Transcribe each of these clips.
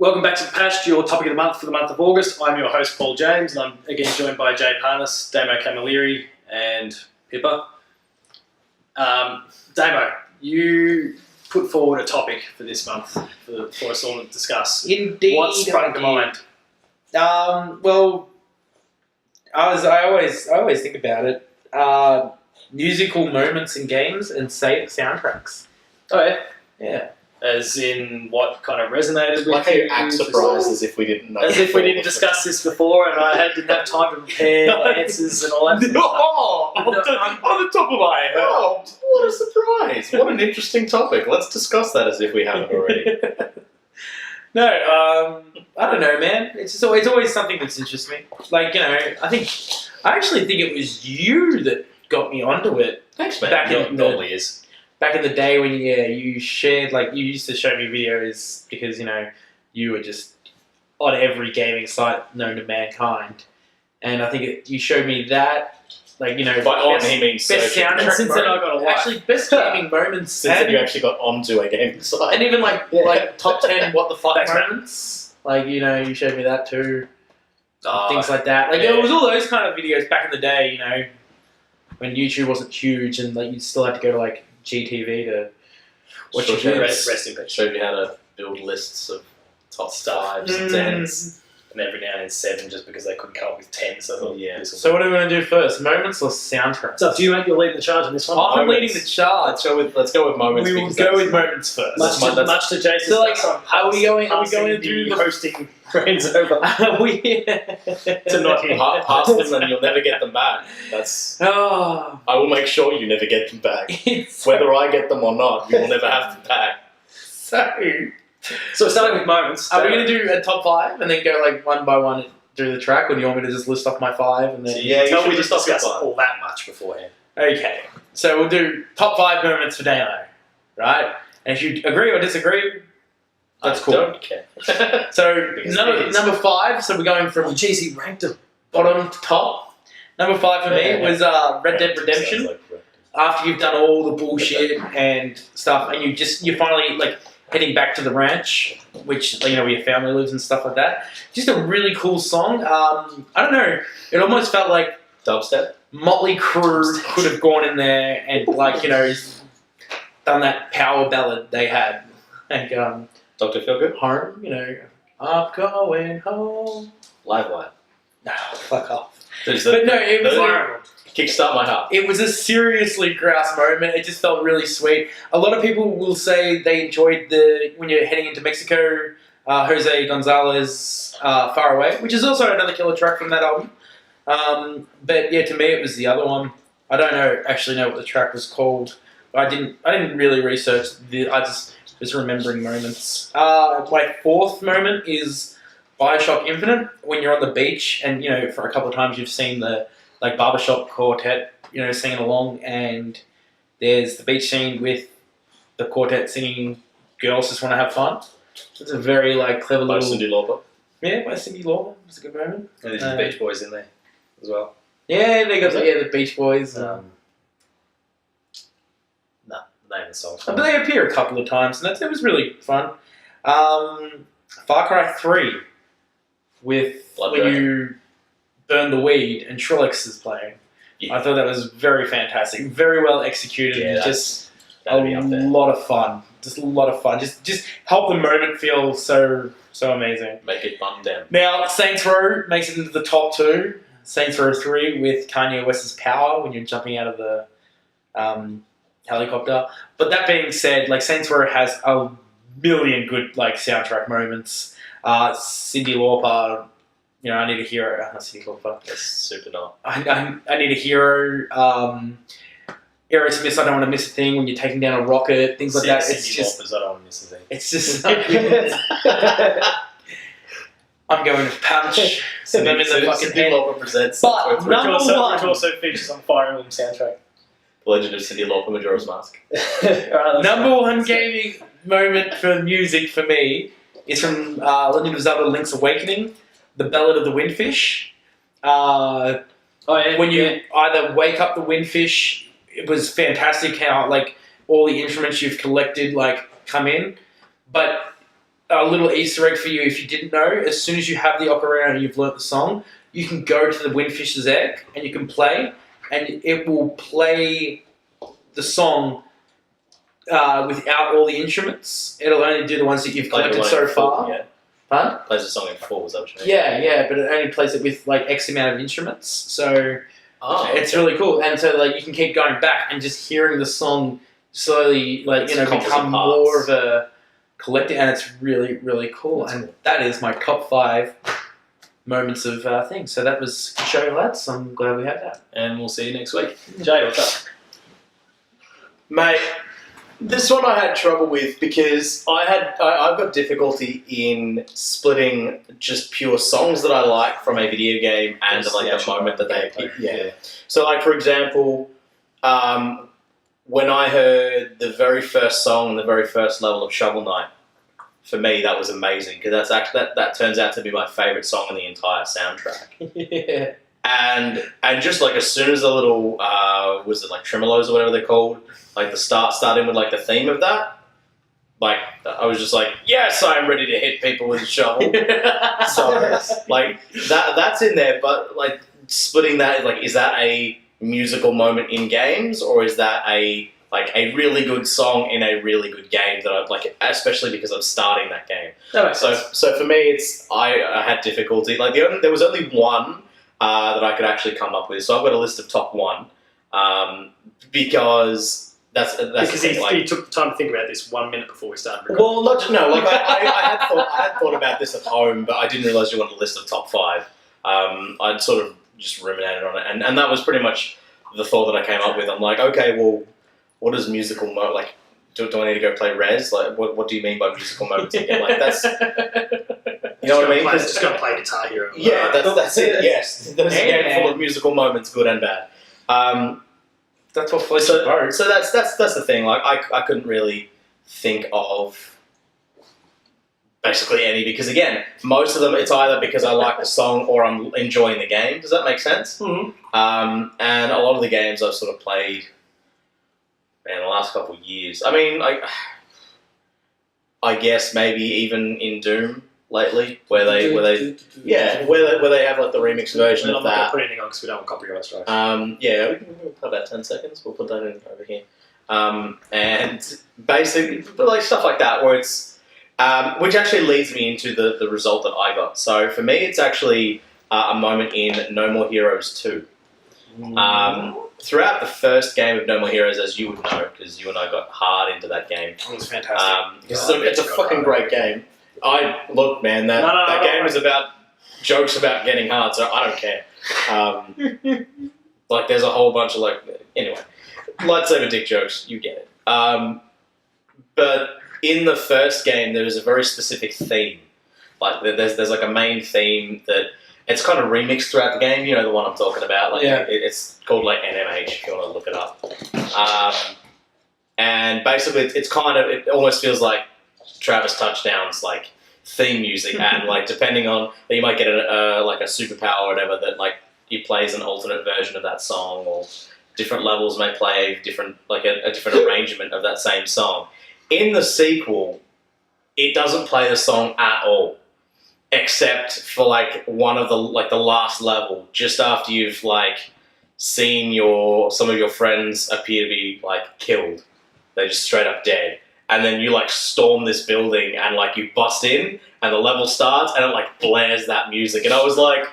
Welcome back to The Patch, your topic of the month for the month of August. I'm your host, Paul James, and I'm again joined by Jay Parnas, Damo Camilleri, and Pippa. Damo, you put forward a topic for this month for us all to discuss. Indeed. What's sprung to mind? Well, I always think about it. Musical moments in games and soundtracks. Oh yeah? Yeah. As in what kind of resonated with Like how you? you act surprised as if we didn't know. As if we didn't discuss this before and I didn't have time to prepare answers and all that. Oh, on the top of my head. Oh, what a surprise. What an interesting topic. Let's discuss that as if we haven't already. No, I don't know, man. It's always something that's interested me. Like, I actually think it was you that got me onto it. Thanks, man. Normally is. Back in the day when you shared, like, you used to show me videos because, you were just on every gaming site known to mankind. And I think you showed me that, like, By on, he means best searching. soundtrack Since then I got a life. Actually, best gaming moments. Since then you actually got onto a gaming site. And even, like top 10 what the fuck Thanks, man. moments. Like, you showed me that too. Oh, Things like that. Like, yeah. it was all those kind of videos back in the day, when YouTube wasn't huge and, like, you still had to go to, like, GTV to watch your Showed you- vids. Rest in peace. Showed you how to build lists of top Stuff. 5s and 10s. And every now and then 7 just because they couldn't come up with 10. So I thought, Yeah. this will So what are we going to do first? Moments or soundtracks? It's up to you, mate. You're leading the charge on this one. I'm Moments. leading the charge. Let's go with moments. We will because go that's- with moments first. Much to Jason's. So, like, I'm are we going to passing do the the- hosting friends over to not him? Pass them and you'll never get them back. Oh, I will make sure you never get them back. it's Whether I get them or not, you will never have them back. so. So starting with moments. Are we going to do a top 5 and then go like one by one through the track, or do you want me to just list off my 5 and then? Yeah, you Tell should we just just discuss discuss all that much beforehand. Okay, so we'll do top 5 moments for Damo, right? And if you agree or disagree, that's I cool. don't care. So Because number, it is. number 5. So we're going from Jeez, he ranked him. bottom to top. Number 5 for me was Red Dead Redemption. Sounds like correct. After you've done all the bullshit and stuff, and you're finally like heading back to the ranch, which where your family lives and stuff like that. Just a really cool song. I don't know. It almost felt like Dubstep? Motley Crue could have gone in there and done that power ballad they had, like Dr. Feelgood? home. I'm going home. Live Wire. No, fuck off. But But no, it was. Kickstart my heart. It was a seriously grouse moment. It just felt really sweet. A lot of people will say they enjoyed when you're heading into Mexico, Jose Gonzalez, Far Away, which is also another killer track from that album. But yeah, to me it was the other one. I don't actually know what the track was called. I didn't really research. I just was remembering moments. My 4th moment is Bioshock Infinite, when you're on the beach and for a couple of times you've seen the barbershop quartet, singing along, and there's the beach scene with the quartet singing "Girls Just Want to Have Fun." It's a very clever By little. Cyndi Lauper. Yeah, by Cyndi Lauper. It's a good moment. And there's the Beach Boys in there as well. Yeah, they got the Beach Boys. No, name of the song. But they appear a couple of times, and it was really fun. Far Cry 3 with Blood when Dragon. you burn the weed and Trillix is playing. Yeah. I thought that was very fantastic, very well executed, Yeah, and just a That'd be up there. lot of fun. Just a lot of fun. Just help the moment feel so amazing. Make it bum down. Now, Saints Row makes it into the top 2. Saints Row 3 with Kanye West's Power when you're jumping out of the helicopter. But that being said, Saints Row has a million good soundtrack moments. Cyndi Lauper, I Need a Hero. Not Cyndi Lauper. That's super not. I Need a Hero. Aerosmith, I Don't Want to Miss a Thing when you're taking down a rocket. Things like that. It's just. I don't want to miss a thing. It's just. I'm going to punch. Some them in the fucking Cyndi head. Lauper presents But Which number one. Which also features on Fire Emblem soundtrack. The Legend of Cyndi Lauper, Majora's Mask. Number one gaming moment for music for me is from Legend of Zelda: Link's Awakening, the Ballad of the Windfish. When you either wake up the windfish, it was fantastic how all the instruments you've collected come in, but a little Easter egg for you if you didn't know. As soon as you have the ocarina and you've learnt the song, you can go to the Windfish's Egg and you can play, and it will play the song without all the instruments. It'll only do the ones that you've collected so far. Yeah. Pardon? Plays the song in full, is that what you mean? Yeah, but it only plays it with like X amount of instruments. So it's really cool. And so like you can keep going back and just hearing the song slowly become more of a collector, and it's really, really cool. And that is my top 5 moments of things. So that was the show, lads. I'm glad we had that. And we'll see you next week. Jay, what's up? Mate, this one I had trouble with because I've got difficulty in splitting just pure songs that I like from a video game and the moment that they appear. Yeah. So like for example, when I heard the very first song and the very first level of Shovel Knight, for me that was amazing because that's actually that turns out to be my favourite song in the entire soundtrack. Yeah. And just like as soon as the little was it like tremolos or whatever they're called, like the starting with like the theme of that, like I was just like, yes, I'm ready to hit people with a shovel. So like that's in there, but like splitting that, like is that a musical moment in games or is that a really good song in a really good game that I like, especially because I'm starting that game. That makes sense. So for me, it's I had difficulty. Like there was only one that I could actually come up with. So I've got a list of top 1 because that's because the thing, he took the time to think about this 1 minute before we started recording. Well, not just, no. Like I had thought about this at home, but I didn't realize you wanted a list of top 5. I'd sort of just ruminated on it, and that was pretty much the thought that I came up with. I'm like, okay, well, what is musical mode like? Do I need to go play Res? Like, what do you mean by musical moments again? Like, that's... You know what I mean? Just going to play Guitar Hero. Yeah, that's it, yes. There's a game full of musical moments, good and bad. That's what floats your boat. So that's the thing. Like, I couldn't really think of basically any, because again, most of them, it's either because I like the song or I'm enjoying the game. Does that make sense? Mm-hmm. And a lot of the games I've sort of played in the last couple of years. I mean, I guess maybe even in Doom lately, where they have like the remix version of I'm not going that. to put anything on because we don't want copyright strikes. Yeah, we can put about 10 seconds. We'll put that in over here. And basically, like stuff like that, where it's which actually leads me into the result that I got. So for me, it's actually a moment in No More Heroes 2. Throughout the first game of No More Heroes, as you would know, because you and I got hard into that game. It was fantastic. It's a fucking great game. Look, man, that game is about jokes about getting hard, so I don't care. Like, there's a whole bunch of anyway, lightsaber dick jokes. You get it. But in the first game, there was a very specific theme. Like, there's like a main theme that. It's kind of remixed throughout the game, you know the one I'm talking about. Like it's called like NMH if you want to look it up. And basically, it almost feels like Travis Touchdown's like theme music, and like depending on you might get like a superpower or whatever that like he plays an alternate version of that song, or different levels may play a different arrangement of that same song. In the sequel, it doesn't play the song at all. Except for like one of the last level, just after you've like seen some of your friends appear to be like killed, they're just straight up dead, and then you like storm this building and like you bust in and the level starts and it like blares that music, and I was like,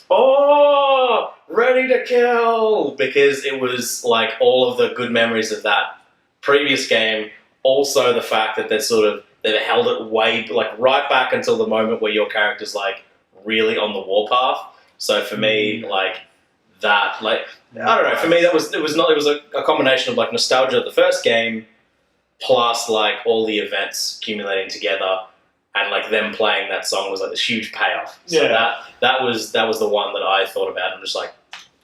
oh, ready to kill, because it was like all of the good memories of that previous game. Also, the fact that they've held it way, like, right back until the moment where your character's, like, really on the warpath. So for me, like, that, like, I don't know, for me it was a combination of, like, nostalgia of the first game, plus, like, all the events accumulating together, and, like, them playing that song was, like, this huge payoff. So that was the one that I thought about. I'm just like,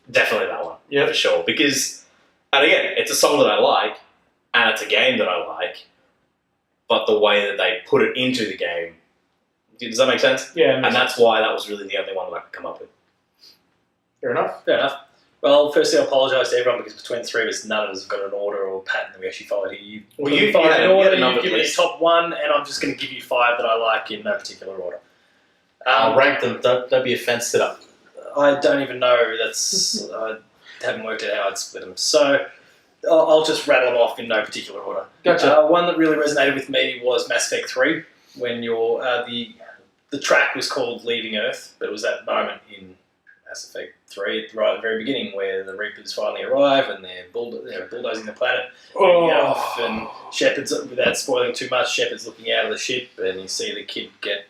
definitely that one, for sure. Because, and again, it's a song that I like, and it's a game that I like, but the way that they put it into the game, does that make sense? Yeah. And that's why that was really the only one that I could come up with. Fair enough. Fair enough. Well, firstly, I apologise to everyone because between the three of us, none of us have got an order or pattern that we actually followed here. You followed had an a order, you numbered give me a list. top one, and I'm just going to give you 5 that I like in no particular order. I'll rank them. Don't be offensive. I don't even know. I haven't worked out how I'd split them. So I'll just rattle them off in no particular order. Gotcha. One that really resonated with me was Mass Effect 3, when the track was called Leaving Earth, but it was that moment in Mass Effect 3, right at the very beginning, where the Reapers finally arrive and they're bulldozing the planet. Oh. Off, and Shepard's, without spoiling too much, Shepard's looking out of the ship and you see the kid get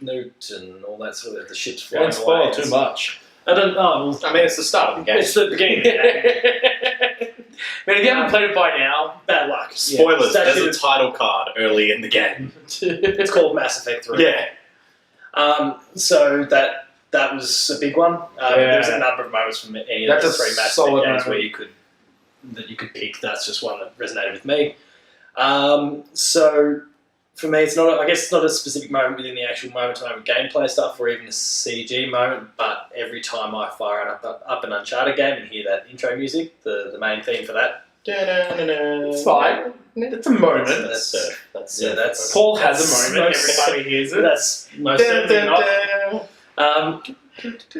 nuked and all that sort of, the ship's flying Don't spoil away. too much. I don't know. I mean, it's the start of the game. It's the beginning of the game. Man, if you haven't played it by now, Bad luck. Spoilers. Yeah. There's a title card early in the game. It's called Mass Effect 3. Yeah. So that was a big one. There was a number of moments from any of That's the a 3 Mass solid Effect games moment. where you could pick. That's just one that resonated with me. So for me, it's not. I guess it's not a specific moment within the actual moment-to-moment gameplay stuff, or even a CG moment. But every time I fire up an Uncharted game and hear that intro music, the main theme for that. it's fine. It's a moment. That's Paul has a moment every time he hears it. That's most certainly not.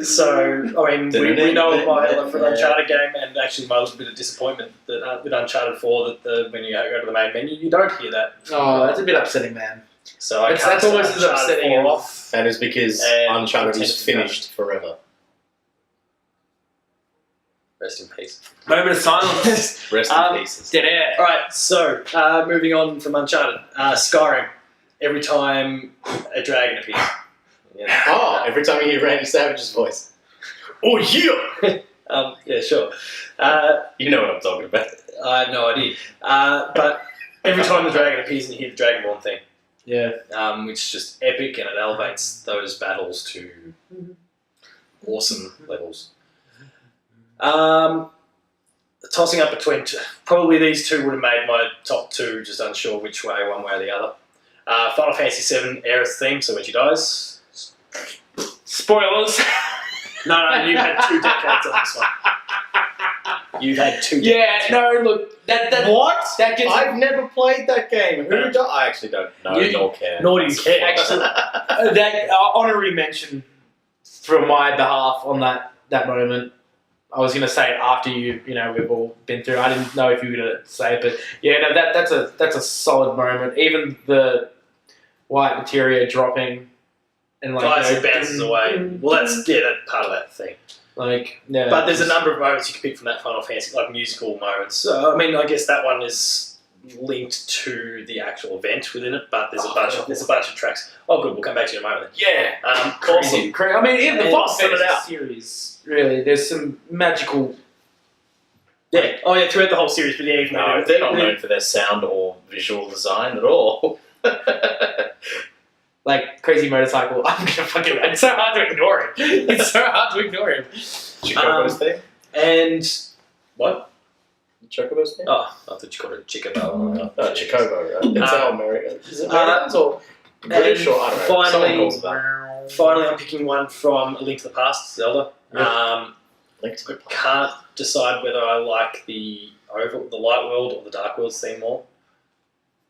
So, I mean, we know of my love for an Uncharted game, and actually my little bit of disappointment that with Uncharted 4 that when you go to the main menu, you don't hear that. Oh, that's a bit upsetting, man. So I That's can't almost start as Uncharted upsetting 4 as- off. That is because And Uncharted is Nintendo. finished forever. Rest in peace. Moment of silence. Rest in pieces. Dead air. All right, so moving on from Uncharted, Skyrim. Every time a dragon appears. Yeah. Oh, every time you hear Randy Savage's voice. Oh, yeah! Yeah, sure. You know what I'm talking about. I have no idea. But every time the dragon appears and you hear the Dragonborn thing, Yeah. which is just epic and it elevates those battles to awesome levels. Tossing up between probably these two would have made my top 2, just unsure which way, one way or the other. Final Fantasy VII Aerith theme, so when she dies. Spoilers. No, you've had 2 decades on this one. You've had 2 Yeah, decades. no, look, that What? that gets I've never played that game. Who do I actually don't know You- nor care. Nor do you care. Actually, that honorary mention from my behalf on that moment. I was going to say it after we've all been through. I didn't know if you were going to say it, but yeah, no, that's a solid moment. Even the white materia dropping and As it bounces away. Well, that's part of that thing. Yeah. But there's a number of moments you can pick from that Final Fantasy, like musical moments. So, I mean, I guess that one is linked to the actual event within it, but there's a bunch of tracks. Oh, good. We'll come back to you in a moment. Yeah. Awesome. I mean, even the And Final sum it Fantasy out. series, really, there's some magical. Yeah. Oh, yeah. Throughout the whole series, but yeah, even No, they're not known for their sound or visual design at all. Like crazy motorcycle, I'm gonna fucking. It's so hard to ignore him. It's so hard to ignore him. Chocobo's thing? And what? Chocobo's thing? Oh, I thought you called it Chickabell. Oh, Chocobo, right? It's how American. Is it Americans or and British or I don't know. Someone finally- calls it that. Finally, I'm picking one from A Link to the Past, Zelda. Link to the Past. Can't decide whether I like the light world or the dark world theme more.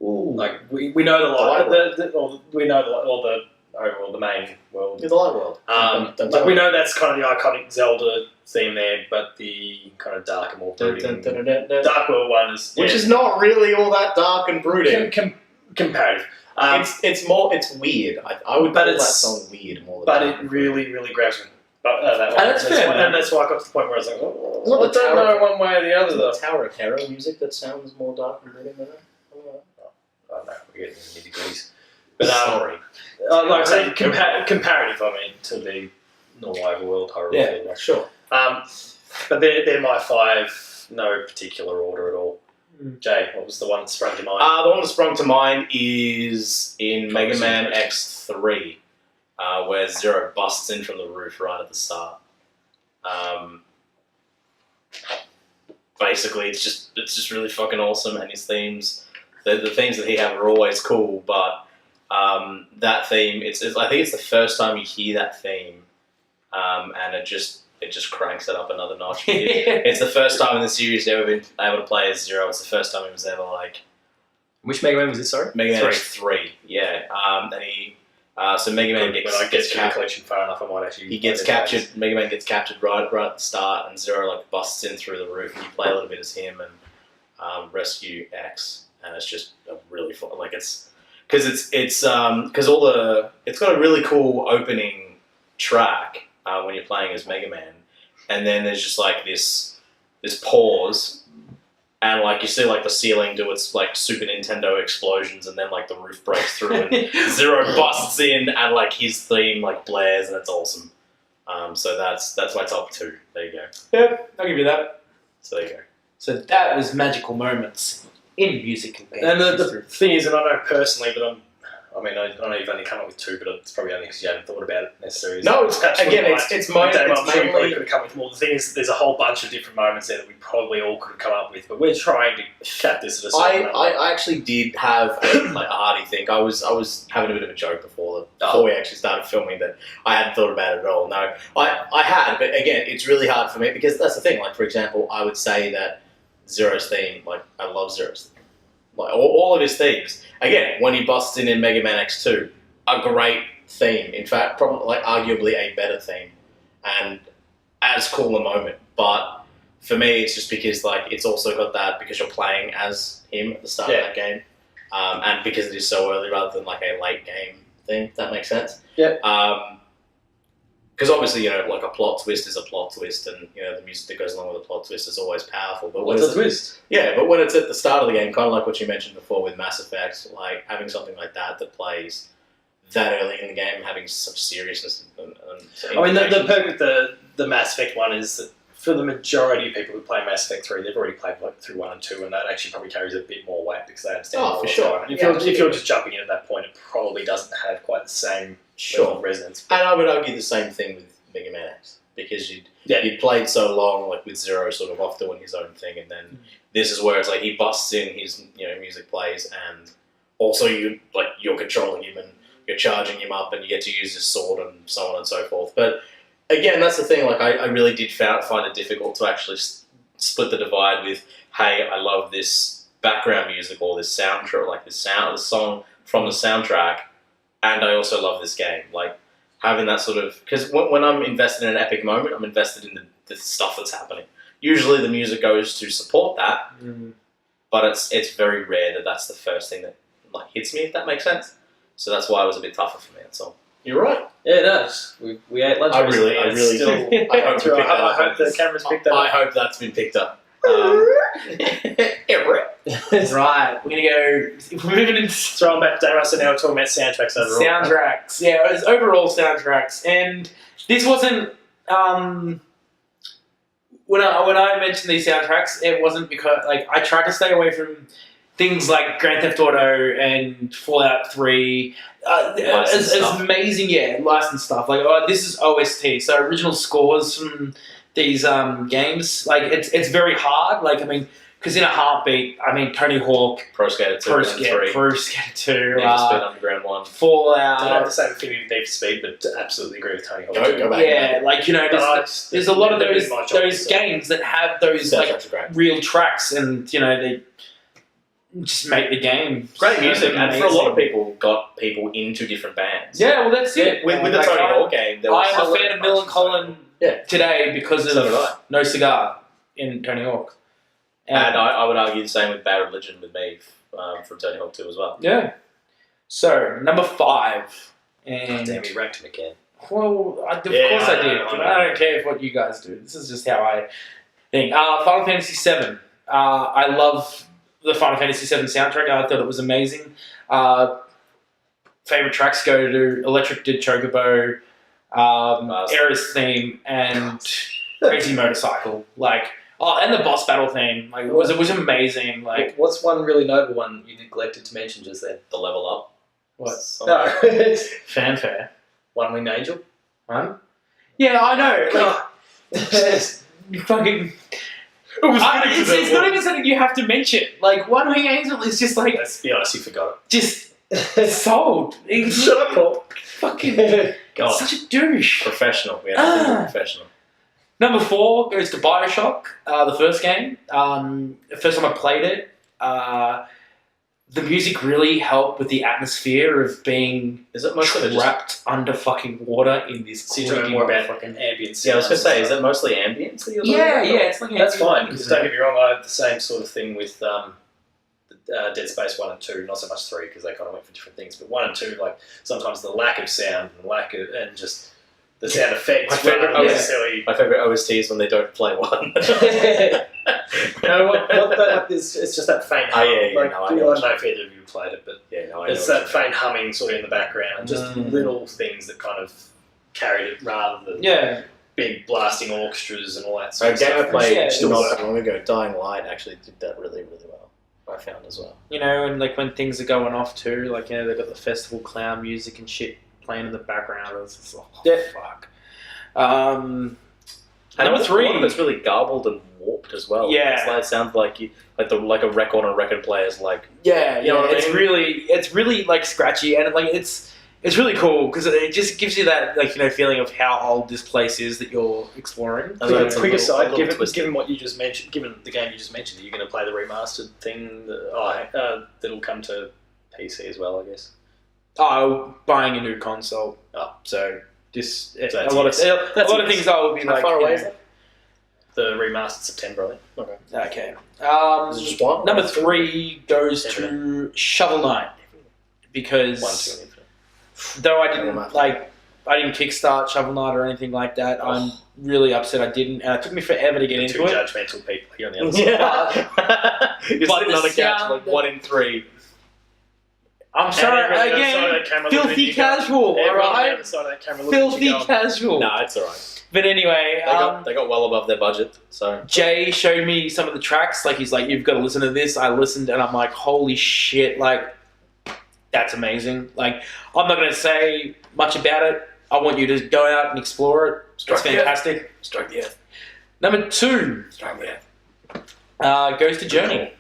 Ooh. Like we know the light, light we know the overall the main world. The light world. Like we know that's kind of the iconic Zelda theme there, but the kind of dark and more brooding dark world one is Which is not really all that dark and brooding. comparative. It's weird. I would But call that it's- song weird more than But dark it and brooding. really, really grabs me. But that one, That's fair, why, man. and that's why I got to the point where I was like, oh, Not I the don't Tower know one way or the other Isn't though. it Tower of Terror music that sounds more dark and brooding than that? I don't know, we're getting into nitty-gritties. But Sorry. like I say, comparative, I mean, to the normal overworld horror film. Sure. But they're my 5, no particular order at all. Jay, what was the one that sprung to mind? The one that sprung to mind is in Mega Man X3, where Zero busts in from the roof right at the start. Basically, it's just really fucking awesome, and his themes, the themes that he have are always cool. But that theme, I think it's the first time you hear that theme, and it just it just cranks it up another notch. It's the first time in the series they've ever been able to play as Zero. It's the first time he was ever like. Which Mega Man was this? Sorry, Mega Man X3. Yeah, and he. So Mega Man gets captured. Collection far enough, I might actually. He gets captured. Mega Man gets captured right at the start, and Zero like busts in through the roof, and you play a little bit as him and rescue X, and it's just a really fun. Like it's because it's got a really cool opening track when you're playing as Mega Man, and then there's just like this pause. And like you see like the ceiling do its like Super Nintendo explosions, and then like the roof breaks through and Zero busts in, and like his theme like blares, and it's awesome. So that's my top 2. There you go. Yep, I'll give you that. So there you go. So that was magical moments in music and games. And the thing is, and I know personally, but I know you've only come up with 2, but it's probably only because you haven't thought about it necessarily. No, it's mainly. I'm sure you probably could have come up with more. The thing is, there's a whole bunch of different moments there that we probably all could have come up with, but we're trying to cap this at a certain number. I actually did have a hearty think. I was having a bit of a joke before we actually started filming that I hadn't thought about it at all. No, I had, but again, it's really hard for me because that's the thing. Like for example, I would say that Zero's theme, like I love Zero's theme. Like all of his themes. Again, when he busts in Mega Man X2, a great theme. In fact, probably like arguably a better theme, and as cool a moment. But for me, it's just because like it's also got that because you're playing as him at the start of that game, and because it is so early rather than like a late game thing. If that makes sense. Yeah. Because obviously, like a plot twist is a plot twist, and the music that goes along with a plot twist is always powerful. But what's a twist? Yeah, but when it's at the start of the game, kind of like what you mentioned before with Mass Effect, like having something like that plays that early in the game, having such seriousness. I mean, the Mass Effect one is that for the majority of people who play Mass Effect 3, they've already played through 1 and 2, and that actually probably carries a bit more weight because they understand. Oh, for sure. If you're just jumping in at that point, it probably doesn't have quite the same. Level of resonance. And I would argue the same thing with Mega Man X because you'd played so long, like with Zero sort of off doing his own thing, and then this is where it's like he busts in, his music plays, and also you're controlling him and you're charging him up, and you get to use his sword and so on and so forth. But again, that's the thing. Like I really did find it difficult to actually split the divide with, hey, I love this background music or this soundtrack, like the song from the soundtrack. And I also love this game, like having that sort of because when I'm invested in an epic moment, I'm invested in the stuff that's happening. Usually, the music goes to support that, but it's very rare that that's the first thing that like hits me. If that makes sense. So that's why it was a bit tougher for me. That's all. You're right. Yeah, it does. We ate lunch. I really. I hope the cameras picked that up. I hope that's been picked up. Right, we're moving into throwing back to Damo, so now we're talking about soundtracks overall. Soundtracks, yeah, it was overall soundtracks, and this wasn't when I mentioned these soundtracks, it wasn't because like I tried to stay away from things like Grand Theft Auto and Fallout 3. It's amazing, licensed stuff. Like this is OST, so original scores from these games. Like it's very hard. Like I mean. Because in a heartbeat, I mean, Tony Hawk, Pro Skater 2, Pro Skater 2, Need for Speed Underground 1, Fallout. I don't have the same affinity with Need for Speed, but absolutely agree with Tony Hawk. Go back. Yeah, like there's a lot of those games that have those like real tracks, and they just make the game. Great music, and for a lot of people, got people into different bands. Yeah, well, that's it. With the Tony Hawk game, I'm a fan of Millen today because of No Cigar in Tony Hawk. And I would argue the same with Bad Religion with me from Tony Hawk 2 as well. Yeah. So, number 5. And damn, you ranked him again. Well, of course I did. I don't care what you guys do. This is just how I think. Final Fantasy VII. I love the Final Fantasy VII soundtrack. I thought it was amazing. Favorite tracks go to Electric Did Chocobo, Aerith theme, and Crazy Motorcycle. And the boss battle theme, it was amazing. What's one really noble one you neglected to mention just then? The Level Up. What? No, it's Fanfare. One Winged Angel. Huh? Yeah, I know. You fucking. It's not even something you have to mention. One Winged Angel is just Let's be honest, you forgot it. Just sold. Shut up, Paul. Fucking. Such a douche. Professional. We have to be professional. Number 4 goes to Bioshock, the first game. The first time I played it, the music really helped with the atmosphere of being trapped under fucking water in this. So you're talking more about fucking ambient. Yeah, I was going to say, is that mostly ambient? That you're talking Yeah, about? it's like That's ambient. fine, because don't get me wrong, I have the same sort of thing with Dead Space 1 and 2, not so much 3, because they kind of went for different things, but 1 and 2, like, sometimes the lack of sound and just the sound effects. My favourite OST is when they don't play one. No, it's just that faint hum. I don't know if either of you played it, but it's that faint humming sort of in the background, and just little things that kind of carried it rather than big blasting orchestras and all that sort of stuff. A game I played not that long ago, Dying Light, actually did that really, really well. I found as well. And like when things are going off too, like they've got the festival clown music and shit playing in the background. It's just fuck. Number 3, a lot of it's really garbled and warped as well. Yeah, it sounds like like a record on a record player's like. Yeah, you know what I mean? It's really like scratchy, and like it's really cool because it just gives you that feeling of how old this place is that you're exploring. Quick aside, given what you just mentioned, given the game you just mentioned, are you going to play the remastered thing that'll come to PC as well, I guess? Buying a new console. So this a lot of things I will be How far away is that? The remastered September, I think. Okay. Is it just one? Number 3 goes to Shovel Knight because 1, 2, and 3. Though I didn't kickstart Shovel Knight or anything like that. I'm really upset I didn't, and it took me forever to get into it. Two judgmental people here on the other side. You're sitting on a couch like 1 in 3. I'm sorry, again, filthy casual, alright? Filthy casual. No, it's alright. But anyway... They got well above their budget, so... Jay showed me some of the tracks, he's like, you've got to listen to this. I listened, and I'm like, holy shit, that's amazing. I'm not going to say much about it. I want you to go out and explore it. It's fantastic. Strike the earth. Number 2 Strike the earth. goes to Journey,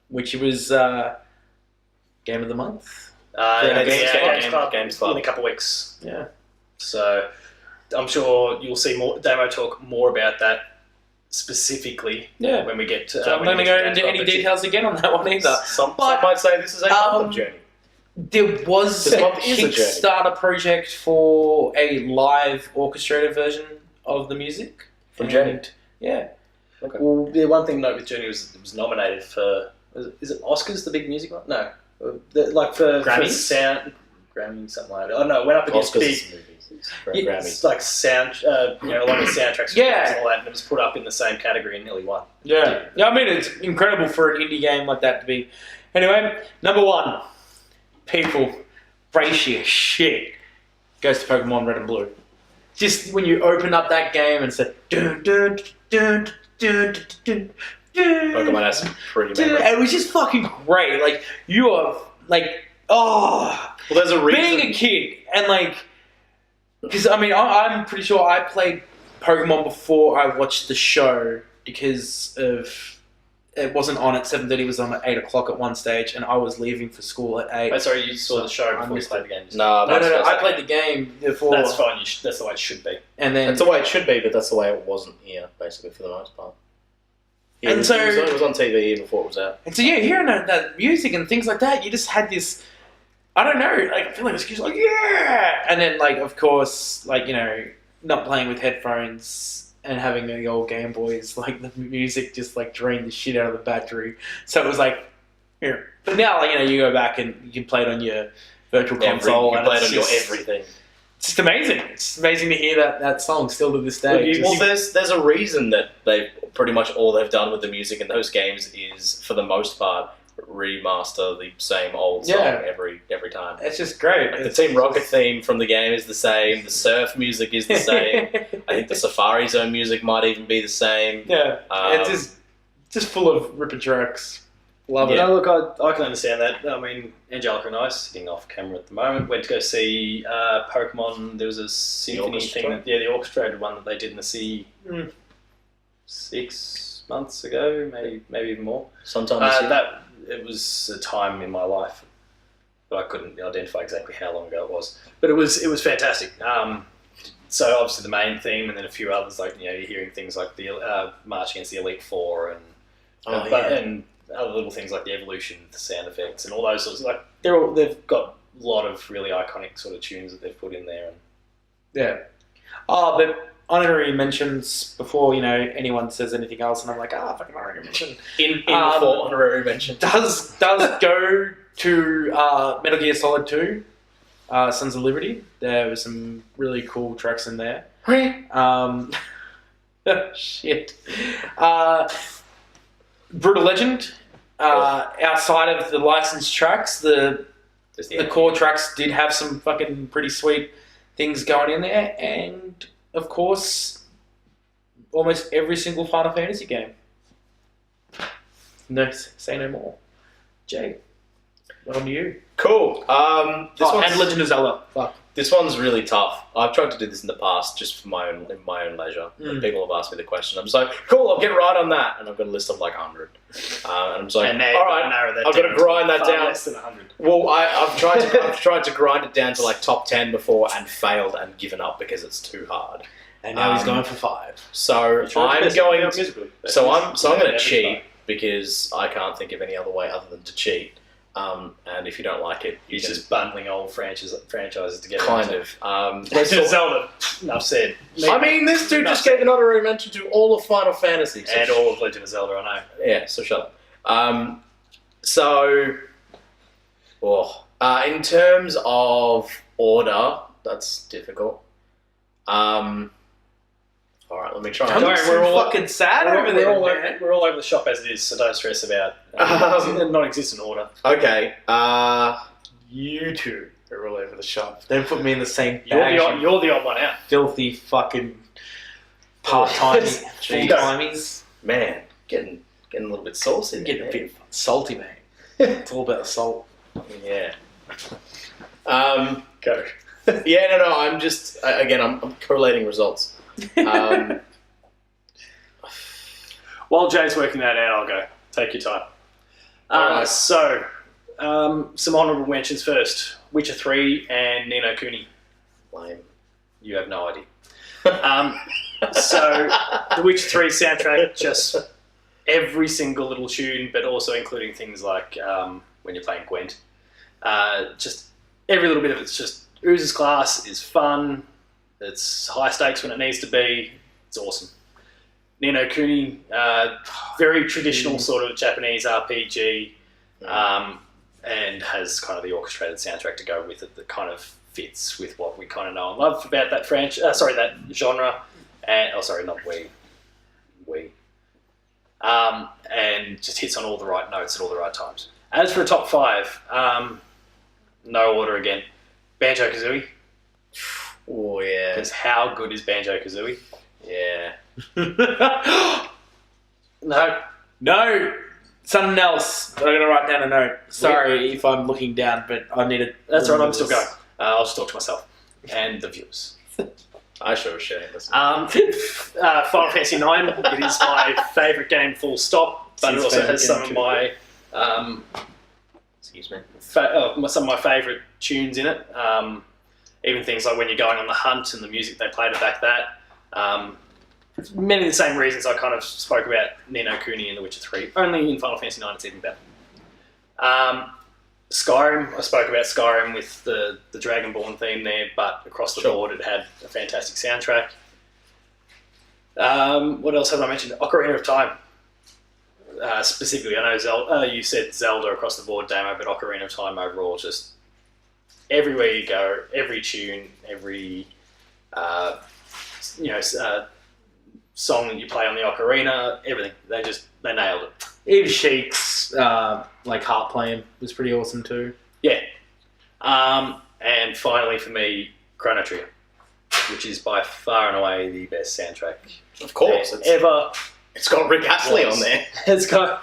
which was Game of the Month. Games in a couple of weeks. Yeah. So I'm sure you'll see Damo talk more about that specifically when we get to... So I'm not going to go into any details again on that one either. Some might say this is a month of Journey. There was a Kickstarter project for a live orchestrated version of the music. From Journey? Yeah. Okay. Well, the one thing to note with Journey was it was nominated for... Is it Oscars, the big music one? No. For sound... Grammy, something like that. I don't know, it went up against big... It's like sound, a lot of soundtracks and all that, and it was put up in the same category and nearly won. Yeah, I mean, it's incredible for an indie game like that to be. Anyway, number 1, people, brace your shit, goes to Pokemon Red and Blue. Just when you open up that game and say, dun dun dun dun dun dun. Pokemon has some pretty memory. It was just fucking great. You are well, there's a reason. Being a kid and because I'm pretty sure I played Pokemon before I watched the show because of it wasn't on at 7:30. It was on at 8 o'clock at one stage, and I was leaving for school at 8. Oh, sorry, you saw the show before you played the game? No. I played the game before. That's fine. That's the way it should be. And then that's the way it should be, but that's the way it wasn't here, basically, for the most part. Yeah, and it was on TV even before it was out. And so hearing that music and things like that, you just had this. I don't know, I feel like this kid's yeah! And then, of course, not playing with headphones and having the old Game Boys, the music just, drained the shit out of the battery. So it was here. But now, you go back and you can play it on your virtual console. You play it on your everything. It's just amazing. It's amazing to hear that song still to this day. Well, there's a reason that they pretty much all they've done with the music in those games is, for the most part, remaster the same old song every time. It's just great. The Team Rocket theme from the game is the same. The surf music is the same. I think the Safari Zone music might even be the same. Yeah, it's just full of ripping tracks. Love it. No, look, I can understand that. I mean, Angelica and I, sitting off camera at the moment, went to go see Pokemon. There was a symphony thing, the orchestrated one that they did in the city 6 months ago, maybe even more. Sometime it was a time in my life, but I couldn't identify exactly how long ago it was. But it was fantastic. So obviously the main theme, and then a few others like you're hearing things like the March Against the Elite Four, and and other little things like the evolution, the sound effects, and all those sorts. Like they've got a lot of really iconic sort of tunes that they've put in there. And Yeah. Oh, but honorary mentions before anyone says anything else, and I'm like, fucking honorary mention. In before honorary mention. Does go to Metal Gear Solid 2, Sons of Liberty. There were some really cool tracks in there. Shit. Brutal Legend. Outside of the licensed tracks, the core tracks did have some fucking pretty sweet things going in there, and of course, almost every single Final Fantasy game. No, say no more. Jay, on to you. Cool. And Legend of Zelda. Fuck. This one's really tough. I've tried to do this in the past just for my own leisure. And people have asked me the question. I'm just like, cool, I'll get right on that. And I've got a list of like 100. And I'm just like, all right, I've got to grind that down. Less than 100. Well, I've tried to grind it down to like top 10 before and failed and given up because it's too hard. And now he's going for 5. So I'm going to cheat fun. because I can't think of any other way other than to cheat. And if you don't like it, He's just bundling old franchises together. kind of. Legend of Zelda. Enough said. I mean, this dude just gave an honorary mention to all of Final Fantasy. So And all of Legend of Zelda, I know. Yeah, so shut up. In terms of order, that's difficult. All right, let me try. Don't worry, we're all fucking sad over there. We're all over the shop as it is, so don't stress about non-existent order. Okay. You two are all over the shop. Don't put me in the same You're bag. the odd one out. Filthy fucking part-time full-timies. Man, getting a little bit saucy. Getting a bit salty, mate. It's all about the salt. Yeah. Go. Yeah, no. I'm just I'm collating results. While Jay's working that out, I'll go. Take your time. Alright. So, some honourable mentions first. Witcher 3 and Ni no Kuni. Lame. You have no idea. So, the Witcher 3 soundtrack, just every single little tune, but also including things like when you're playing Gwent. Just every little bit of it's just oozes class, is fun, it's high stakes when it needs to be, it's awesome. Ni no Kuni, very traditional sort of Japanese RPG, and has kind of the orchestrated soundtrack to go with it that kind of fits with what we kind of know and love about that that genre. And and just hits on all the right notes at all the right times. As for a top 5, no order again. Banjo-Kazooie. Oh yeah. Because how good is Banjo-Kazooie? Yeah. No. Something else. I'm going to write down a note. Sorry if I'm looking down, but I need to... That's right, I'm still going. I'll just talk to myself and the viewers. I sure share this. Final Fantasy 9. It is my favourite game, full stop. But it also has some of my... Excuse me. some of my favourite tunes in it. Even things like when you're going on the hunt and the music they play to back that. Many of the same reasons I kind of spoke about Ni no Kuni and The Witcher 3. Only in Final Fantasy 9 it's even better. Skyrim, I spoke about Skyrim with the Dragonborn theme there, but across the board it had a fantastic soundtrack. What else have I mentioned? Ocarina of Time. Specifically, I know Zelda, you said Zelda across the board, Damo, but Ocarina of Time overall, just everywhere you go, every tune, every song that you play on the ocarina, everything, they nailed it. Even Sheik's harp playing was pretty awesome too. Yeah. And finally for me, Chrono Trigger, which is by far and away the best soundtrack. Of course. Ever. It's got Rick Astley on there. It's got...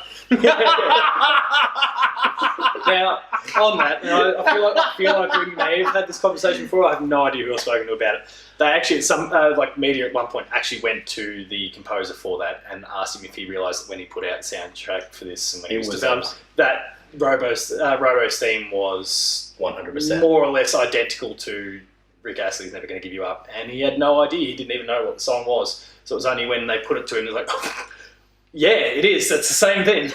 Now, on that, I feel like we may have had this conversation before. I have no idea who I've spoken to about it. They actually, some media at one point actually went to the composer for that and asked him if he realised that when he put out the soundtrack for this and when he was developing, that Robo's theme was 100% more or less identical to Rick Astley's never going to give you up, and he had no idea. He didn't even know what the song was. So it was only when they put it to him, he was like, yeah, it is. That's the same thing.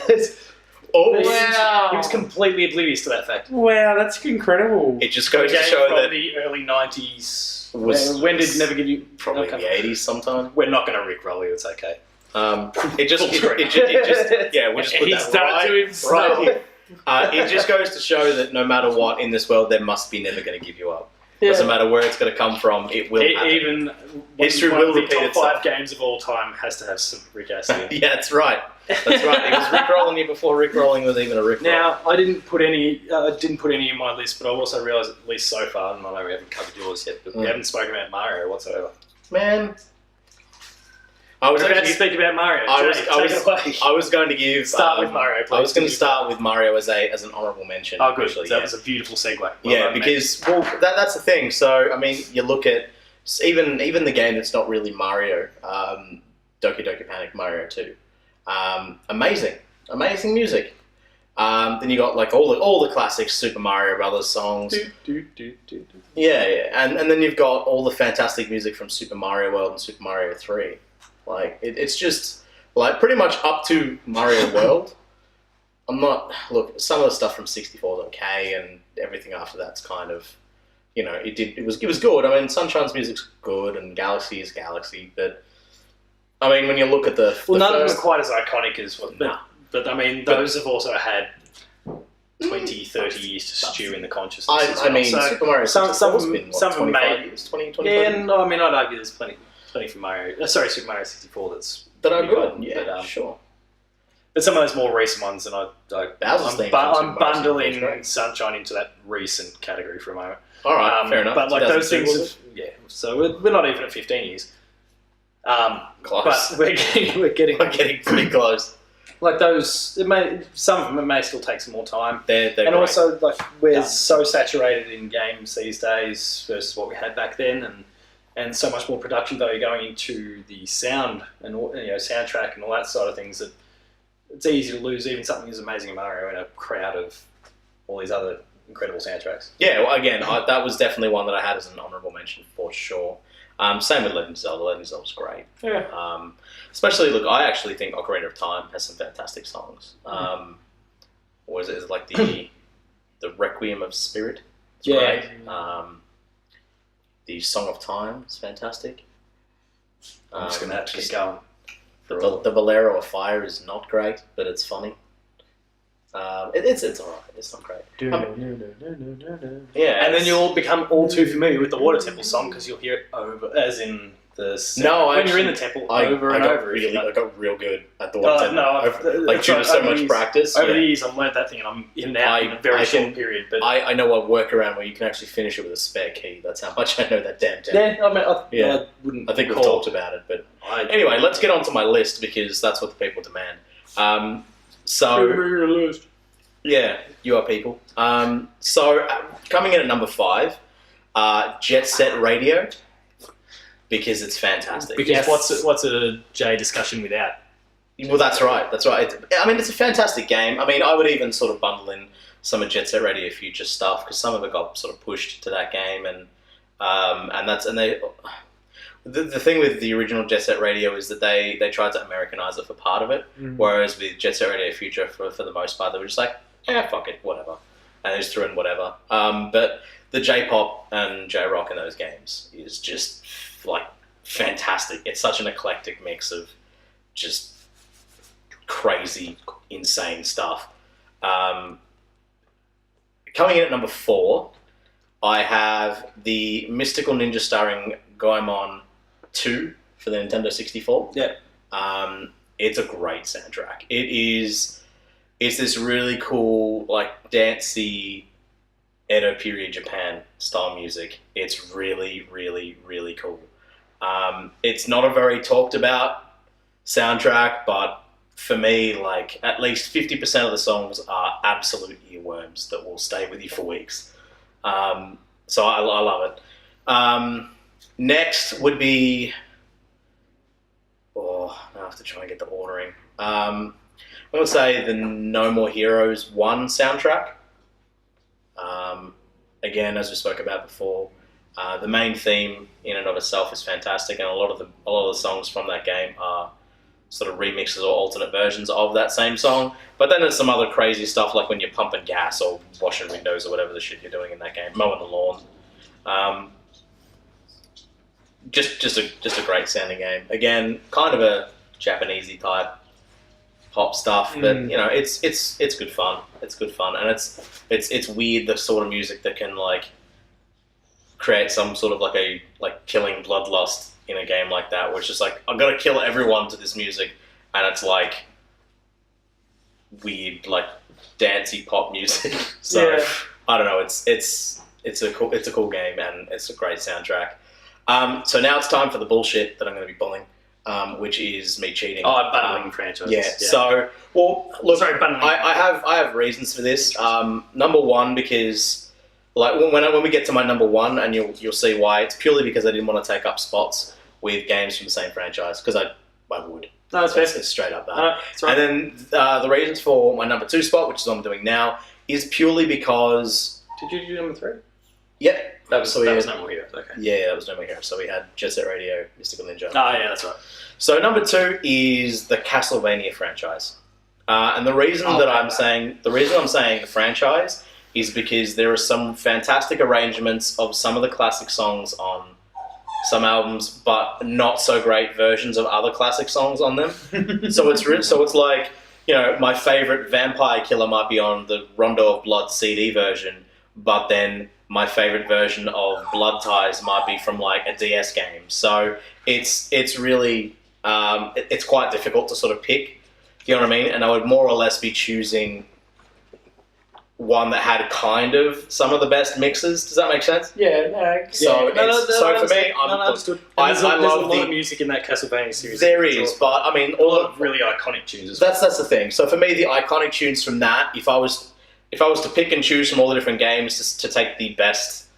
Wow. He was completely oblivious to that fact. Wow, that's incredible. It just goes to Again, show from that the early 90s. Was- When did Never Give You... probably Okay. in the 80s sometime. We're not going to rickroll you, it's okay. It just yeah, we'll just put He's that done right, it to himself. right here. It just goes to show that no matter what in this world, there must be never going to give you up. Doesn't matter where it's going to come from, it will happen. Even History one will of the repeat top itself. 5 games of all time has to have some Rick Astley. Yeah, that's right. That's right. It was rickrolling you before rickrolling was even a rickroll. Now, I didn't put any in my list, but I've also realised, at least so far, and I know we haven't covered yours yet, but we haven't spoken about Mario whatsoever. Man, I was We're about to actually speak about Mario. I Jay, was take it away. I was going to give Start with Mario, I was please. going to start with Mario as an honourable mention. Oh, good. Actually, That yeah. was a beautiful segue. Well Yeah, done, mate. because that's the thing. So I mean, you look at even the game that's not really Mario, Doki Doki Panic Mario 2. Amazing music. Then you got like all the classic Super Mario Brothers songs. Yeah, and then you've got all the fantastic music from Super Mario World and Super Mario 3. Like it's just like pretty much up to Mario World. Some of the stuff from 64 is okay, and everything after that's kind of, it was good. I mean, Sunshine's music's good, and Galaxy is Galaxy, but I mean, when you look at none of them are quite as iconic as what. Nah. But I mean, those have also had 20, 30 years to stew in the consciousness. as I well. mean, So, Super Mario some 64's been, what, some of them 25 may- years, 20, yeah, 25 no, I mean, I'd argue there's plenty for Mario. Super Mario 64 that's. that are pretty good. good, Yeah, but, sure. But some of those more recent ones, and Bowser's theme from Super I'm Mario 64 is bundling great. Sunshine into that recent category for a moment. All right, fair enough. But like those 2002 things, was yeah. So we're not even at 15 years. close. But we're getting We're getting pretty close. like those. Some of them may still take some more time. They're And great. also, like, we're Done. so saturated in games these days versus what we had back then, and so much more production value going into the sound and soundtrack and all that sort of things that it's easy to lose even something as amazing as Mario in a crowd of all these other incredible soundtracks. Yeah, well, again, that was definitely one that I had as an honourable mention for sure. Same with Legend of Zelda. Legend of Zelda was great. Yeah. Especially, look, I actually think Ocarina of Time has some fantastic songs. Or is it like the Requiem of Spirit? It's Yeah. great. The Song of Time is fantastic. I'm just gonna have to keep going. The Bolero of Fire is not great, but it's funny. It's alright. It's not great. Yeah, And then you'll become all too familiar with the Water Temple song because you'll hear it over, as in the No, when you're in actually, the temple I over and got over. really, if you know. I got real good at the Oh, Water Temple. no, Like due to so much years- practice. Over yeah. the years, I've learned that thing, and I'm in and out in a very I short can- period. But I know a workaround where you can actually finish it with a spare key. That's how much I know that damn temple. yeah, I mean, Yeah. I wouldn't. I think we've recall- talked about it, but I- anyway, let's get on to my list because that's what the people demand. So yeah, you are people. Coming in at number 5, Jet Set Radio, because it's fantastic. Because Yes. what's a J discussion without? Well, that's right. That's right. It's a fantastic game. I mean, I would even sort of bundle in some of Jet Set Radio Future stuff because some of it got sort of pushed to that game, the thing with the original Jet Set Radio is that they tried to Americanize it for part of it, whereas with Jet Set Radio Future, for the most part, they were just like, fuck it, whatever, and they just threw in whatever. But the J-pop and J-rock in those games is just like fantastic. It's such an eclectic mix of just crazy, insane stuff. Coming in at number 4, I have the Mystical Ninja starring Goemon 2 for the Nintendo 64. Yeah. It's a great soundtrack. It's this really cool, like, dancey Edo period Japan style music. It's really, really, really cool. It's not a very talked about soundtrack, but for me, like, at least 50% of the songs are absolute earworms that will stay with you for weeks. So I love it. Next would be... I have to try and get the ordering. I'm going to say the No More Heroes 1 soundtrack. Again, as we spoke about before, The main theme in and of itself is fantastic, and a lot of the songs from that game are sort of remixes or alternate versions of that same song. But then there's some other crazy stuff like when you're pumping gas or washing windows or whatever the shit you're doing in that game, mowing the lawn. Just a great sounding game. Again, kind of a Japanesey type pop stuff, but you know, it's good fun. It's good fun, and it's weird, the sort of music that can like create some sort of like killing bloodlust in a game like that, where it's just like, I've got to kill everyone to this music, and it's like weird, like dancey pop music. So Yeah. I don't know. It's a cool game, and it's a great soundtrack. So now it's time for the bullshit that I'm going to be pulling, which is me cheating. Oh, bundling franchises. Yeah. So, well, look, Sorry, bundling. I have reasons for this. Number one, because like when we get to my number one, and you'll see why. It's purely because I didn't want to take up spots with games from the same franchise, because I would. No, that's fair. It's straight up that. That's right. And then the reasons for my number two spot, which is what I'm doing now, is purely because. Did you do number 3? Yep. That was No More Heroes. Okay. Yeah, that was No More Heroes. So we had Jet Set Radio, Mystical Ninja. Oh, yeah, that's right. So number two is the Castlevania franchise, and the reason I'm saying the franchise is because there are some fantastic arrangements of some of the classic songs on some albums, but not so great versions of other classic songs on them. So it's like, you know, my favorite Vampire Killer might be on the Rondo of Blood CD version, but then my favorite version of Blood Ties might be from like a DS game. So it's really it's quite difficult to sort of pick. Do you know what I mean? And I would more or less be choosing one that had kind of some of the best mixes. Does that make sense? Yeah, no. So for me, understood. I There's love a lot of music in that Castlevania series. There is, but I mean, a lot of really iconic tunes as well. that's the thing. So for me, the iconic tunes from that, if I was to pick and choose from all the different games to take the best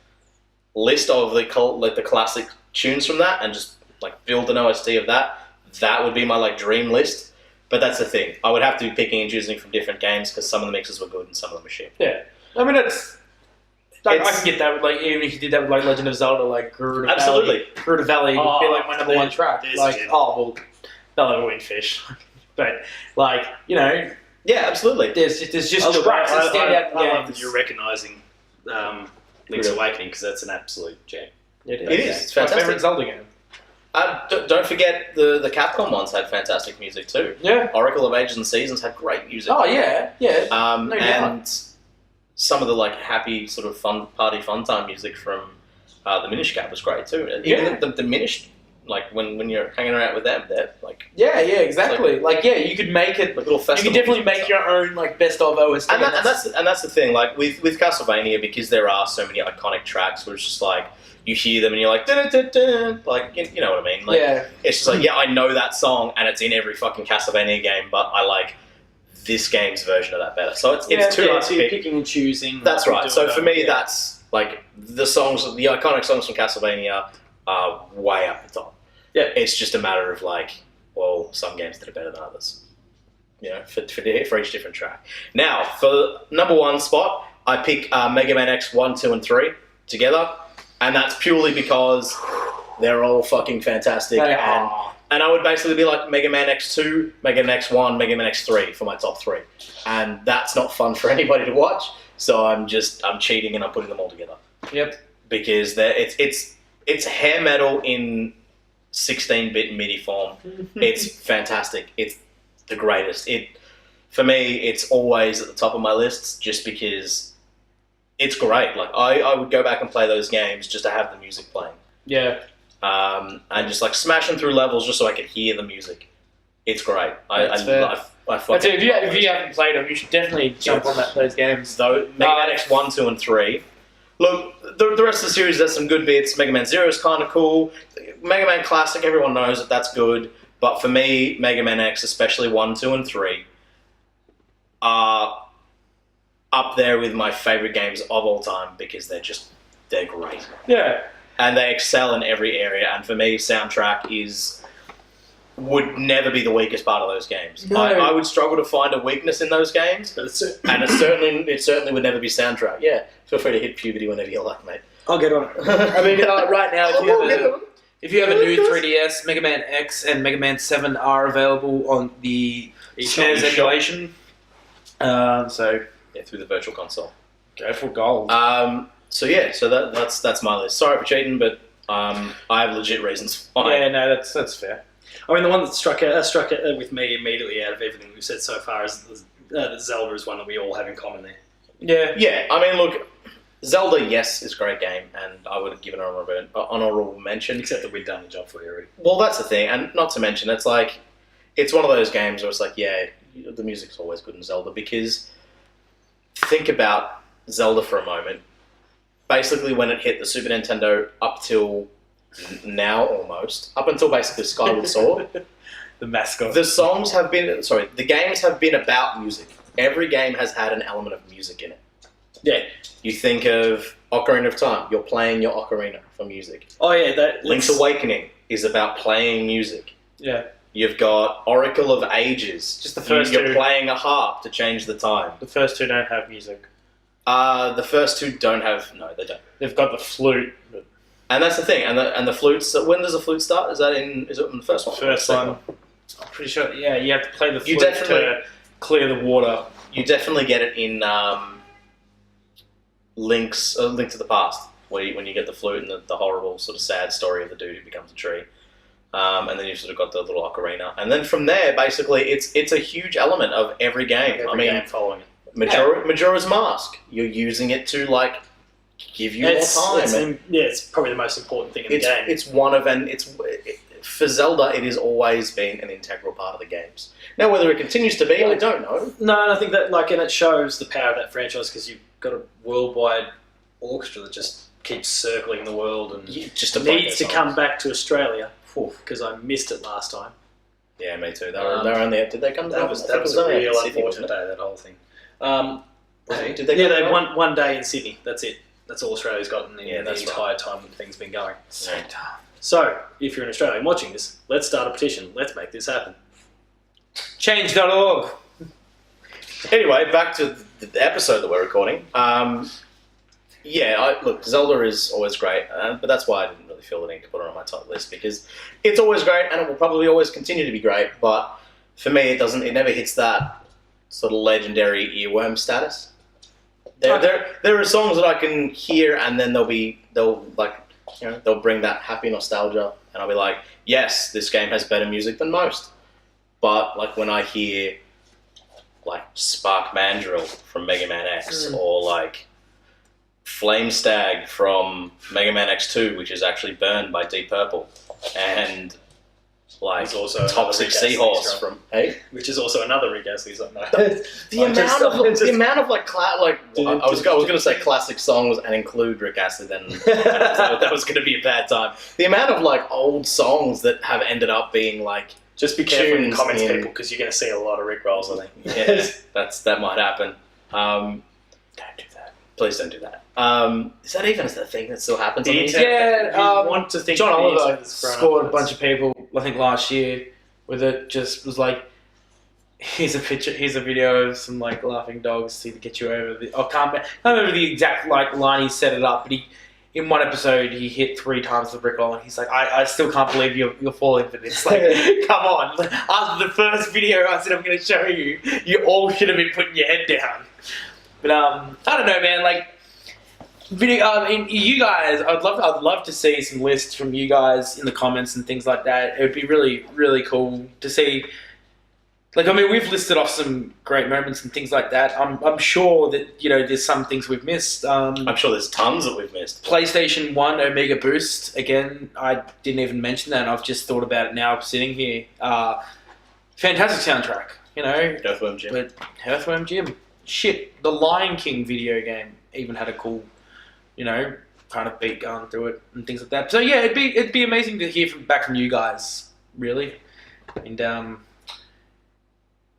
list of the classic tunes from that and just like build an OST of that, that would be my like dream list. But that's the thing. I would have to be picking and choosing from different games because some of the mixes were good and some of them were shit. Yeah. I mean, I can get that with, like, even if you did that with, like, Legend of Zelda, like, Gerudo Absolutely. Valley would be, like, my number one track. Like, well, Bella Windfish. But, like, you know... Yeah, absolutely. There's just tracks that stand out in I love games. that you're recognising Link's Awakening, because that's an absolute gem. It is. It's my fantastic. favourite Zelda game. Don't forget the Capcom ones had fantastic music too. Yeah. Oracle of Ages and Seasons had great music. Oh, yeah. Yeah. No doubt. And some of the like happy sort of fun time music from the Minish Cap was great too. And even the Minish, like when you're hanging around with them, they're like yeah, exactly. Like you could make it. like little You festival. could definitely make your own like best of OST. And that's the thing. Like with Castlevania, because there are so many iconic tracks, where it's just like you hear them and you're like, dun-dun-dun-dun, like you know what I mean? Like, yeah. it's just like, yeah, I know that song and it's in every fucking Castlevania game, but I like this game's version of that better. So it's too hard to so you're pick. picking and choosing. That's what right. you're So doing, for me, yeah. that's like the iconic songs from Castlevania are way up the top. Yeah. It's just a matter of like, well, some games did it better than others. You know, for each different track. Now, for number one spot, I pick Mega Man X 1, 2, and 3 together. And that's purely because they're all fucking fantastic. And I would basically be like Mega Man X2, Mega Man X1, Mega Man X3 for my top 3. And that's not fun for anybody to watch. So I'm cheating and I'm putting them all together. Yep. Because it's hair metal in 16-bit MIDI form. It's fantastic. It's the greatest. For me, it's always at the top of my lists just because it's great. Like I would go back and play those games just to have the music playing. Yeah. And just like smashing through levels just so I could hear the music. It's great. I fucking If you haven't played them, you should definitely jump on those games. Though Mega Man X 1, 2, and 3. Look, the rest of the series has some good bits. Mega Man 0 is kind of cool. Mega Man Classic, everyone knows that that's good. But for me, Mega Man X, especially 1, 2, and 3, are up there with my favourite games of all time because they're great. Yeah. And they excel in every area. And for me, soundtrack would never be the weakest part of those games. No. I would struggle to find a weakness in those games, But it's and it certainly would never be soundtrack. Yeah, feel free to hit puberty whenever you like, mate. I'll get on it. I mean, right now, if you have a new 3DS, Mega Man X and Mega Man 7 are available on the SNES emulation. So through the virtual console. Go for gold. So that's my list. Sorry for cheating, but I have legit reasons why. Yeah, no, that's fair. I mean, the one that struck it with me immediately out of everything we've said so far is that Zelda is one that we all have in common there. Yeah. Yeah, I mean, look, Zelda, yes, is a great game, and I would have given an honorable mention. Except that we've done the job for you already. Well, that's the thing, and not to mention, it's like, it's one of those games where it's like, yeah, the music's always good in Zelda, because think about Zelda for a moment. Basically, when it hit the Super Nintendo up till now, almost, up until basically Skyward Sword, the mascot. The games have been about music. Every game has had an element of music in it. Yeah. You think of Ocarina of Time, you're playing your ocarina for music. Oh yeah, Link's Awakening is about playing music. Yeah. You've got Oracle of Ages. Just the first You're two. playing a harp to change the time. The first two don't have music. The first two don't have... No, they don't. They've got the flute. But And that's the thing. And the flutes... When does the flute start? Is it in the first one? first one. I'm pretty sure, yeah, you have to play the You flute definitely- to clear the water. You definitely get it in Link to the Past, when you get the flute and the horrible sort of sad story of the dude who becomes a tree. And then you've sort of got the little ocarina. And then from there, basically, it's a huge element of every game. Every game following it. Majora's Mask, you're using it to, like, give you more time. It's probably the most important thing in the game. It's one of... For Zelda, it has always been an integral part of the games. Now, whether it continues to be, I don't know. No, and I think that, and it shows the power of that franchise because you've got a worldwide orchestra that just keeps circling the world and Just to play needs to their come songs. back to Australia because I missed it last time. Yeah, me too. They were only... Did they come to That was I think it a only real in Sydney, wasn't unfortunate it? day, that whole thing. Did they They come won one day in Sydney. That's it. That's all Australia's got in the that's entire time that thing's been going. Yeah. So, if you're an Australian watching this, let's start a petition. Let's make this happen. Change.org. Anyway, back to the episode that we're recording. Look, Zelda is always great, but that's why I didn't really feel the need to put it on my top list, because it's always great and it will probably always continue to be great, but for me it never hits that sort of legendary earworm status. There are songs that I can hear and then they'll bring that happy nostalgia and I'll be like, yes, this game has better music than most. But like when I hear like Spark Mandrill from Mega Man X or like Flame Stag from Mega Man X2, which is actually burned by Deep Purple, and like There's also Toxic another Rick Seahorse Astley's from which is also another Rick Astley's song. No. the amount of like I was going to say classic songs and include Rick Astley, then that was going to be a bad time. The amount of like old songs that have ended up being like Just be careful in the tunes comments, in- people, because you're going to see a lot of Rick rolls, I think. yeah, that might happen. Don't do that. Please don't do that. Is that even a thing that still happens on the internet? Yeah, you want to think John the Oliver internet's grown up scored a with bunch of people, I think last year, with it just was like, here's a video of some like laughing dogs to get you over the... I can't remember the exact like line he set it up, but in one episode he hit 3 times the brick wall and he's like, I still can't believe you're falling for this. Like, come on. After the first video I said I'm going to show you, you all should have been putting your head down. But I don't know, man. Like, you guys, I'd love to see some lists from you guys in the comments and things like that. It would be really, really cool to see. Like, I mean, we've listed off some great moments and things like that. I'm sure that there's some things we've missed. I'm sure there's tons that we've missed. PlayStation 1 Omega Boost, again, I didn't even mention that, and I've just thought about it now sitting here. Fantastic soundtrack, Earthworm Jim. but Earthworm Jim. Shit, the Lion King video game even had a cool, kind of beat going through it and things like that. So yeah, it'd be amazing to hear back from you guys, really. And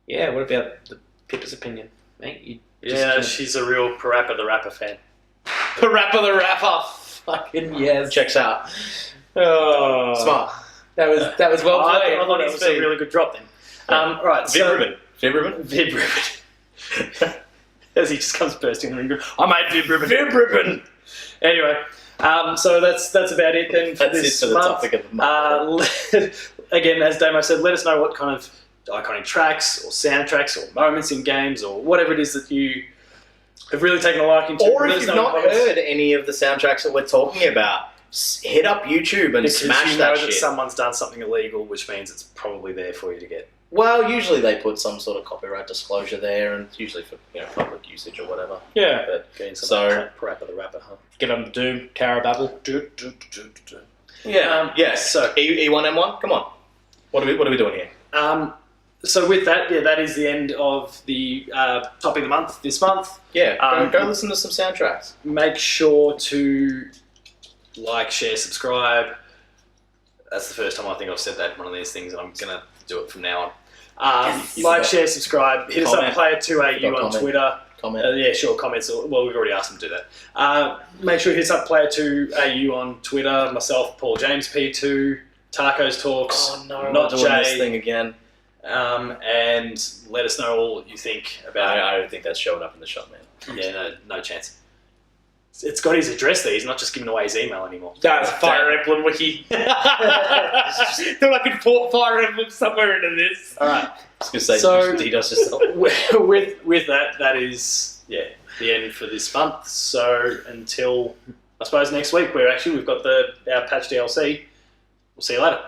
yeah, what about the Pippa's opinion, mate? she's a real Parappa the Rapper fan. Parappa the Rapper. Fucking yes. Checks out. Oh, Smart. That was well I played. thought it was a really good drop then. Right, Vib Ribbon. Vib Ribbon. As he just comes bursting in the ring. I made Vib Ribbon. Vib Ribbon. Anyway, So that's about it then for That's it this for the month. topic of the month. Again, as Damo said, let us know what kind of iconic tracks or soundtracks or moments in games or whatever it is that you have really taken a liking to. Or Let if us you've know in the not comments, heard any of the soundtracks that we're talking about, hit up YouTube and because smash you know that that shit. someone's done something illegal, which means it's probably there for you to get. Well, usually they put some sort of copyright disclosure there, and it's usually for public usage or whatever. Yeah. But Getting some So- Parappa the Rapper, huh? Get on the Doom, Tower Babel. Yeah, yes. So E1M1, come on. What are we doing here? so with that, that is the end of the topic of the month this month. Yeah, go Um, listen to some soundtracks. Make sure to like, share, subscribe. That's the first time I think I've said that in one of these things, and I'm going to do it from now on. You Like, forgot. share, subscribe. Hit us up, Comment. Player2AU on Comment. Twitter. Comment. Yeah, sure, comments. Well, we've already asked them to do that. Make sure you hit us up, Player2AU on Twitter. Myself, Paul James P2, Tacos Talks, Oh no, not we're doing this Jay. thing again. And let us know all you think about I don't think that's showing up in the shop, man. Yeah, no chance. It's got his address there. He's not just giving away his email anymore. That's Fire Emblem Wiki. Thought I could port Fire Emblem somewhere into this. All right. I was going to say, So- DDoS yourself. with that is the end for this month. So until I suppose next week, we've got our patch DLC. We'll see you later.